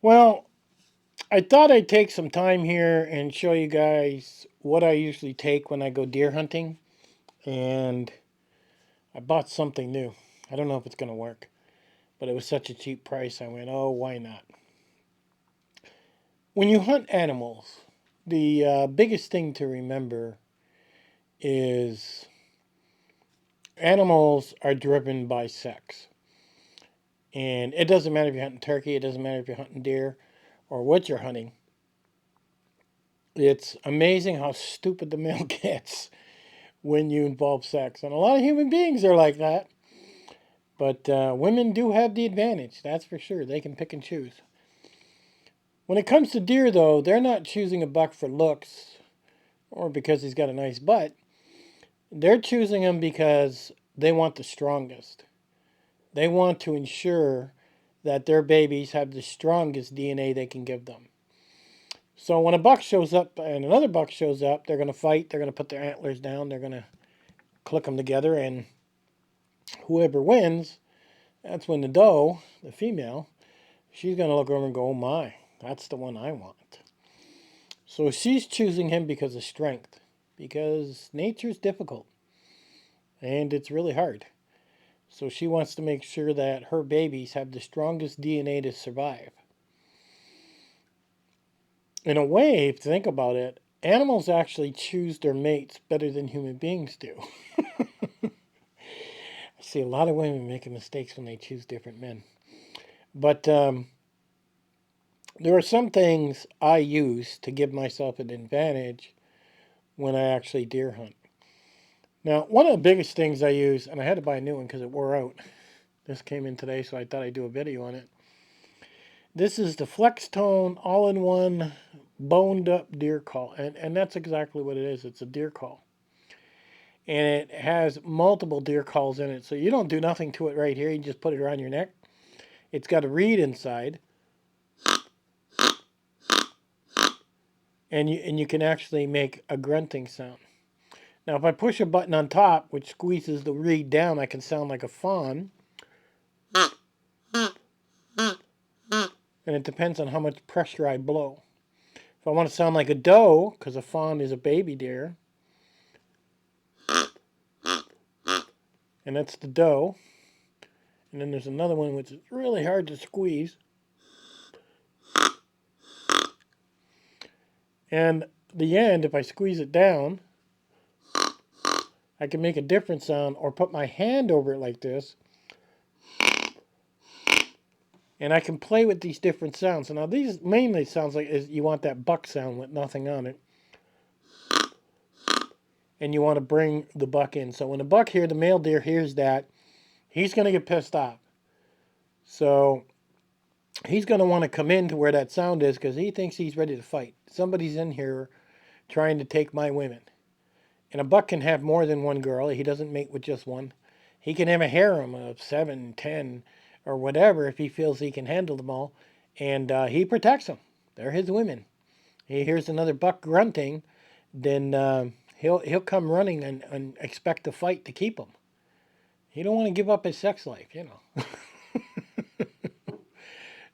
Well, I thought I'd take some time here and show you guys what I usually take when I go deer hunting. And I bought something new. I don't know if it's going to work, but it was such a cheap price. I went, oh, why not? When you hunt animals, the biggest thing to remember is animals are driven by sex. And it doesn't matter if you're hunting turkey, it doesn't matter if you're hunting deer or what you're hunting. It's amazing how stupid the male gets when you involve sex. And a lot of human beings are like that. But women do have the advantage, that's for sure. They can pick and choose. When it comes to deer, though, they're not choosing a buck for looks or because he's got a nice butt. They're choosing him because they want the strongest. They want to ensure that their babies have the strongest DNA they can give them. So when a buck shows up and another buck shows up, they're going to fight. They're going to put their antlers down. They're going to click them together, and whoever wins, that's when the doe, the female, she's going to look over and go, oh my, that's the one I want. So she's choosing him because of strength, because nature's difficult and it's really hard. So she wants to make sure that her babies have the strongest DNA to survive. In a way, if you think about it, animals actually choose their mates better than human beings do. I see a lot of women making mistakes when they choose different men. But there are some things I use to give myself an advantage when I actually deer hunt. Now, one of the biggest things I use, and I had to buy a new one because it wore out. This came in today, so I thought I'd do a video on it. This is the Flex Tone all-in-one boned up deer call. And that's exactly what it is. It's a deer call. And it has multiple deer calls in it. So you don't do nothing to it right here. You just put it around your neck. It's got a reed inside. And you can actually make a grunting sound. Now, if I push a button on top, which squeezes the reed down, I can sound like a fawn. And it depends on how much pressure I blow. If I want to sound like a doe, because a fawn is a baby deer, and that's the doe. And then there's another one which is really hard to squeeze. And the end, if I squeeze it down, I can make a different sound or put my hand over it like this. And I can play with these different sounds. So now these mainly sounds like is you want that buck sound with nothing on it. And you want to bring the buck in. So when the buck here, the male deer hears that, he's going to get pissed off. So he's going to want to come in to where that sound is because he thinks he's ready to fight. Somebody's in here trying to take my women. And a buck can have more than one girl. He doesn't mate with just one. He can have a harem of 7, 10, or whatever if he feels he can handle them all. And he protects them. They're his women. He hears another buck grunting, then he'll come running and expect to fight to keep him. He don't want to give up his sex life, you know.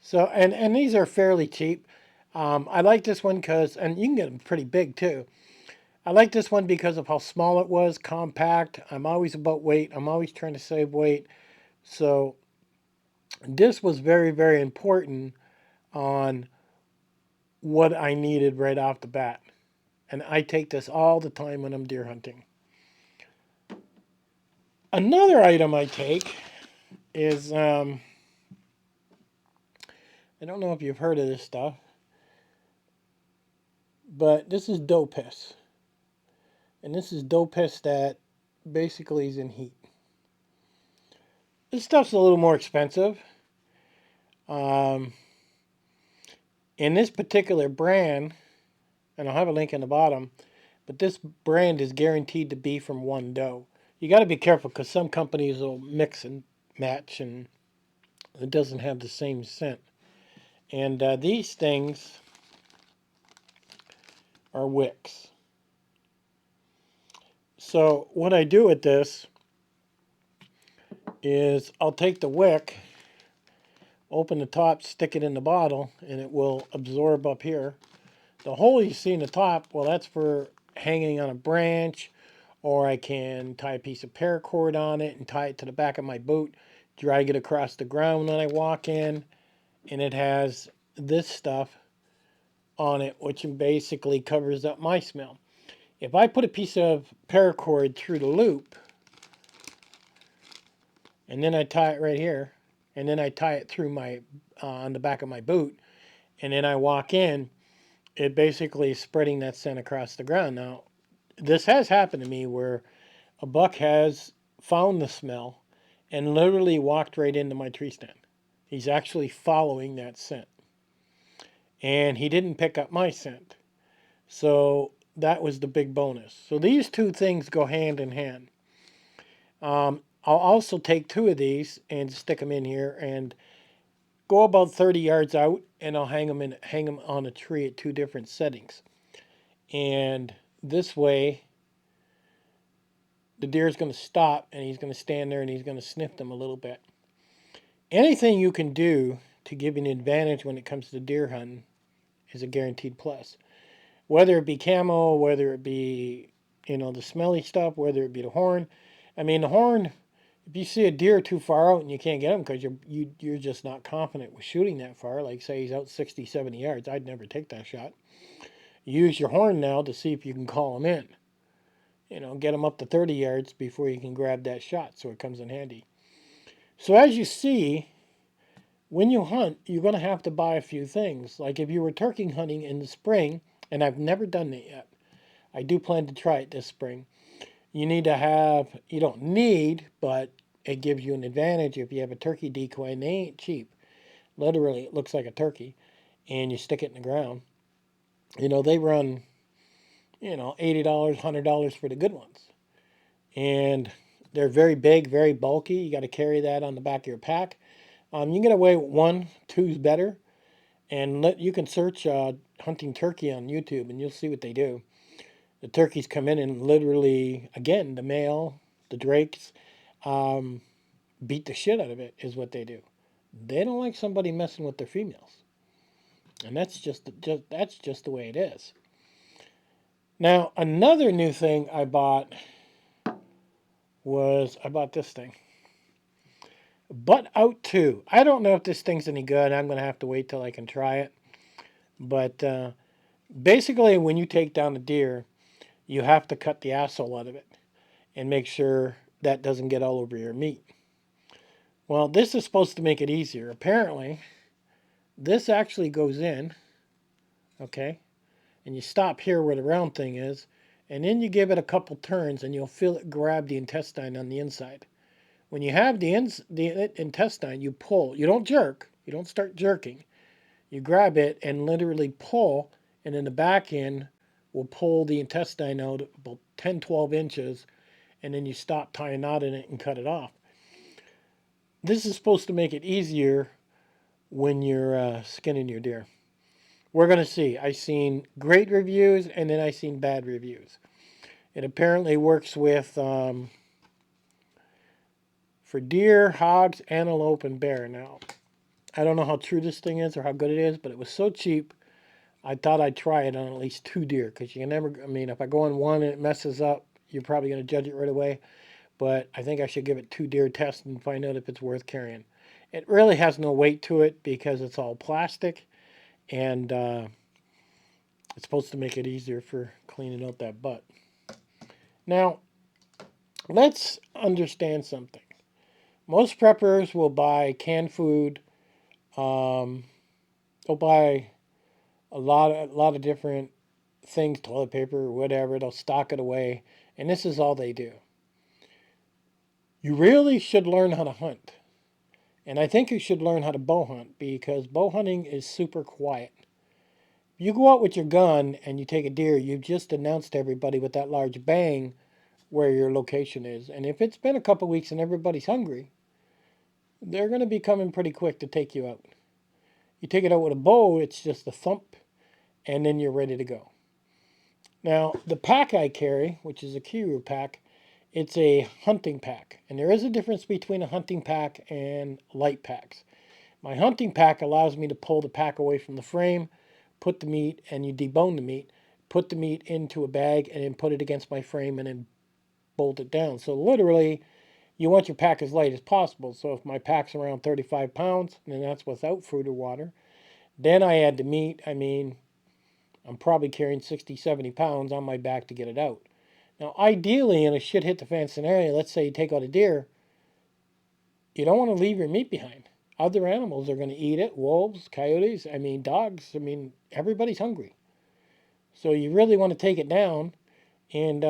So and these are fairly cheap. I like this one because, and you can get them pretty big too. I like this one because of how small it was, compact. I'm always about weight. I'm always trying to save weight. So this was very, very important on what I needed right off the bat. And I take this all the time when I'm deer hunting. Another item I take is, I don't know if you've heard of this stuff, but this is doe piss. And this is doe piss that basically is in heat. This stuff's a little more expensive. Um, in this particular brand, and I'll have a link in the bottom, but this brand is guaranteed to be from one doe. You got to be careful because some companies will mix and match and it doesn't have the same scent. And these things are Wicks. So what I do with this is I'll take the wick, open the top, stick it in the bottle, and it will absorb up here. The hole you see in the top, well, that's for hanging on a branch, or I can tie a piece of paracord on it and tie it to the back of my boot, drag it across the ground when I walk in, and it has this stuff on it, which basically covers up my smell. If I put a piece of paracord through the loop, and then I tie it right here, and then I tie it through my on the back of my boot, and then I walk in, it basically is spreading that scent across the ground. Now, this has happened to me where a buck has found the smell and literally walked right into my tree stand. He's actually following that scent. And he didn't pick up my scent. So that was the big bonus. So these two things go hand in hand. I'll also take two of these and stick them in here and go about 30 yards out, and I'll hang them on a tree at two different settings. And this way, the deer is going to stop and he's going to stand there and he's going to sniff them a little bit. Anything you can do to give you an advantage when it comes to deer hunting is a guaranteed plus. Whether it be camo, whether it be, the smelly stuff, whether it be the horn. I mean, the horn, if you see a deer too far out and you can't get him because you're just not confident with shooting that far, like say he's out 60, 70 yards, I'd never take that shot. Use your horn now to see if you can call him in. Get him up to 30 yards before you can grab that shot, so it comes in handy. So as you see, when you hunt, you're going to have to buy a few things. Like if you were turkey hunting in the spring, and I've never done it yet. I do plan to try it this spring. You don't need, but it gives you an advantage if you have a turkey decoy, and they ain't cheap. Literally, it looks like a turkey, and you stick it in the ground. They run, $80, $100 for the good ones. And they're very big, very bulky. You got to carry that on the back of your pack. You can get away with one, two's better. And you can search hunting turkey on YouTube, and you'll see what they do. The turkeys come in and literally, again, the male, the drakes, beat the shit out of it, is what they do. They don't like somebody messing with their females. And that's just the way it is. Now, another new thing I bought this thing. Butt Out 2. I don't know if this thing's any good. I'm going to have to wait till I can try it. But basically, when you take down a deer, you have to cut the asshole out of it and make sure that doesn't get all over your meat. Well, this is supposed to make it easier. Apparently, this actually goes in, okay, and you stop here where the round thing is, and then you give it a couple turns and you'll feel it grab the intestine on the inside. When you have the intestine, you pull. You don't jerk. You don't start jerking. You grab it and literally pull, and then the back end will pull the intestine out about 10, 12 inches, and then you stop, tie a knot in it, and cut it off. This is supposed to make it easier when you're skinning your deer. We're going to see. I've seen great reviews, and then I've seen bad reviews. It apparently works with for deer, hogs, antelope, and bear. Now, I don't know how true this thing is or how good it is, but it was so cheap, I thought I'd try it on at least two deer, because you can never, if I go on one and it messes up, you're probably going to judge it right away. But I think I should give it two deer tests and find out if it's worth carrying. It really has no weight to it because it's all plastic, and it's supposed to make it easier for cleaning out that butt. Now, let's understand something. Most preppers will buy canned food. They'll buy a lot of different things, toilet paper or whatever. They'll stock it away, and this is all they do. You really should learn how to hunt. And I think you should learn how to bow hunt, because bow hunting is super quiet. You go out with your gun and you take a deer, you've just announced to everybody with that large bang where your location is. And if it's been a couple weeks and everybody's hungry, they're going to be coming pretty quick to take you out. You take it out with a bow, it's just a thump, and then you're ready to go. Now, the pack I carry, which is a Kiru pack, it's a hunting pack. And there is a difference between a hunting pack and light packs. My hunting pack allows me to pull the pack away from the frame, put the meat, and you debone the meat, put the meat into a bag, and then put it against my frame and then bolt it down. So literally, you want your pack as light as possible. So if my pack's around 35 pounds, and that's without food or water, then I add the meat. I mean, I'm probably carrying 60, 70 pounds on my back to get it out. Now, ideally, in a shit hit the fan scenario, let's say you take out a deer, you don't want to leave your meat behind. Other animals are going to eat it. Wolves, coyotes, I mean, dogs. I mean, everybody's hungry. So you really want to take it down and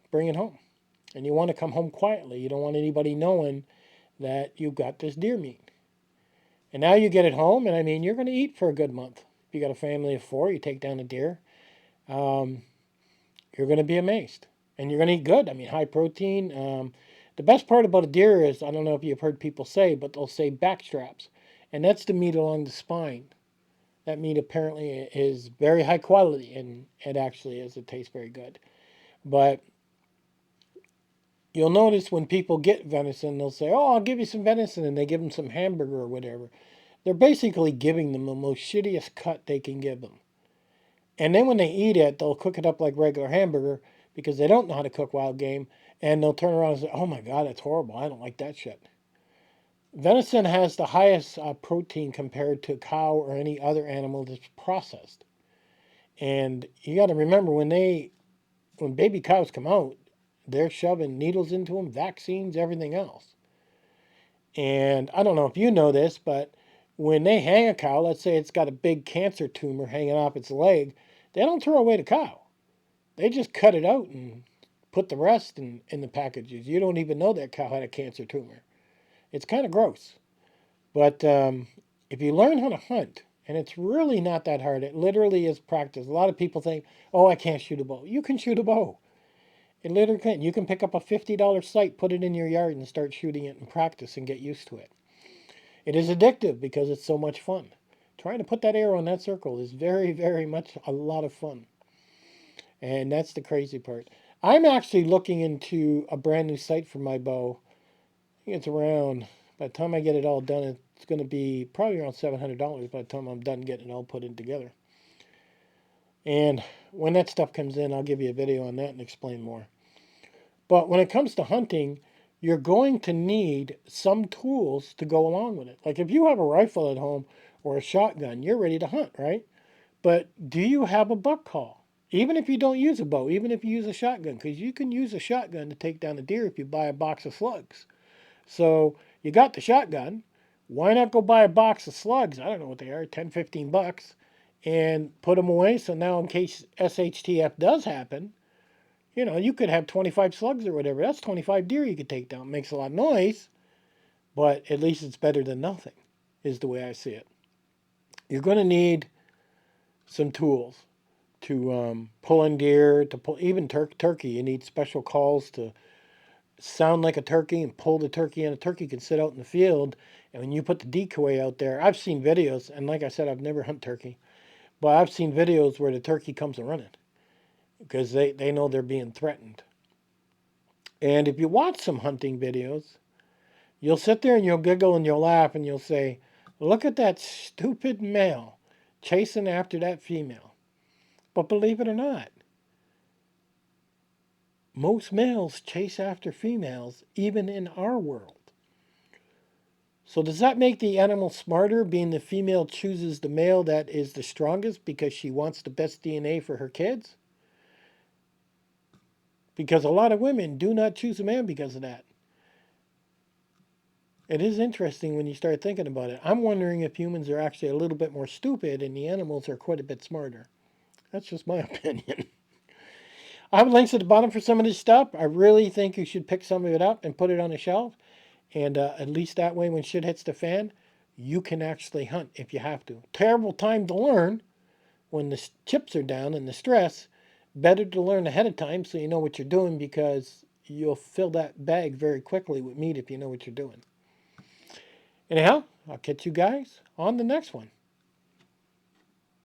bring it home. And you want to come home quietly. You don't want anybody knowing that you've got this deer meat. And now you get it home, and I mean, you're going to eat for a good month. If you got a family of 4, you take down a deer, um, you're going to be amazed. And you're going to eat good. I mean, high protein. The best part about a deer is, I don't know if you've heard people say, but they'll say back straps. And that's the meat along the spine. That meat apparently is very high quality, and it actually is. It tastes very good. But you'll notice when people get venison, they'll say, "Oh, I'll give you some venison," and they give them some hamburger or whatever. They're basically giving them the most shittiest cut they can give them. And then when they eat it, they'll cook it up like regular hamburger because they don't know how to cook wild game, and they'll turn around and say, "Oh my God, that's horrible. I don't like that shit." Venison has the highest protein compared to cow or any other animal that's processed. And you got to remember when baby cows come out, they're shoving needles into them, vaccines, everything else. And I don't know if you know this, but when they hang a cow, let's say it's got a big cancer tumor hanging off its leg, they don't throw away the cow. They just cut it out and put the rest in the packages. You don't even know that cow had a cancer tumor. It's kind of gross. But if you learn how to hunt, and it's really not that hard, it literally is practice. A lot of people think, "Oh, I can't shoot a bow." You can shoot a bow. It literally can. You can pick up a $50 sight, put it in your yard, and start shooting it and practice and get used to it. It is addictive because it's so much fun. Trying to put that arrow in that circle is very, very much a lot of fun. And that's the crazy part. I'm actually looking into a brand new sight for my bow. I think it's around, by the time I get it all done, it's going to be probably around $700 by the time I'm done getting it all put in together. And when that stuff comes in, I'll give you a video on that and explain more. But when it comes to hunting, you're going to need some tools to go along with it. Like if you have a rifle at home or a shotgun, you're ready to hunt, right? But do you have a buck call? Even if you don't use a bow, even if you use a shotgun, because you can use a shotgun to take down a deer if you buy a box of slugs. So you got the shotgun. Why not go buy a box of slugs? I don't know what they are, 10, 15 bucks, and put them away. So now in case SHTF does happen, you could have 25 slugs or whatever. That's 25 deer you could take down. It makes a lot of noise, but at least it's better than nothing, is the way I see it. You're going to need some tools to pull in deer, to pull even turkey. You need special calls to sound like a turkey and pull the turkey, and a turkey can sit out in the field. And when you put the decoy out there, I've seen videos, and like I said, I've never hunted turkey, but I've seen videos where the turkey comes running because they know they're being threatened. And if you watch some hunting videos, you'll sit there and you'll giggle and you'll laugh and you'll say, "Look at that stupid male chasing after that female." But believe it or not, most males chase after females, even in our world. So does that make the animal smarter, being the female chooses the male that is the strongest because she wants the best DNA for her kids? Because a lot of women do not choose a man because of that. It is interesting when you start thinking about it. I'm wondering if humans are actually a little bit more stupid and the animals are quite a bit smarter. That's just my opinion. I have links at the bottom for some of this stuff. I really think you should pick some of it up and put it on a shelf. And at least that way, when shit hits the fan, you can actually hunt if you have to. Terrible time to learn when the chips are down and the stress. Better to learn ahead of time so you know what you're doing, because you'll fill that bag very quickly with meat if you know what you're doing. Anyhow, I'll catch you guys on the next one.